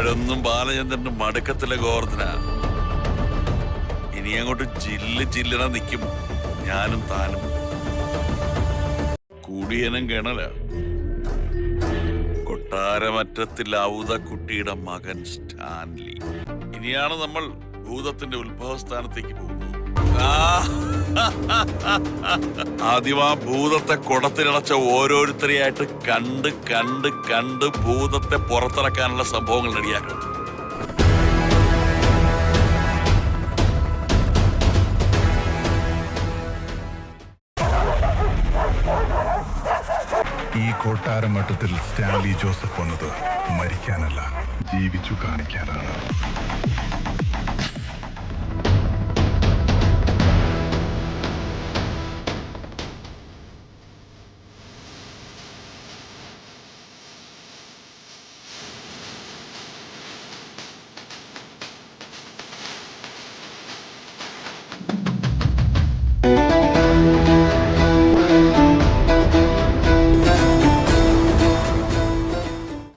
ഇപ്പോഴൊന്നും ബാലചന്ദ്രന് മടുക്കത്തില്ല ഗോവർദ്ധന. ഇനി അങ്ങോട്ട് ജില്ലണ നിൽക്കും ഞാനും താനും. കുടിയനും കിണല കൊട്ടാരമറ്റത്തിൽ ഔതക്കുട്ടിയുടെ മകൻ സ്റ്റാൻലി. ഇനിയാണ് നമ്മൾ ഭൂതത്തിന്റെ ഉത്ഭവസ്ഥാനത്തേക്ക് പോകുന്നത്. ആദ്യം ആ ഭൂതത്തെ കുടത്തിലടച്ച ഓരോരുത്തരെയായിട്ട് കണ്ട് കണ്ട് കണ്ട് ഭൂതത്തെ പുറത്തിറക്കാനുള്ള സംഭവങ്ങൾ റെഡിയാക്കണം. ഈ കൊട്ടാരമട്ടത്തിൽ സ്റ്റാൻലി ജോസഫ് വന്നത് മരിക്കാനല്ല, ജീവിച്ചു കാണിക്കാനാണ്.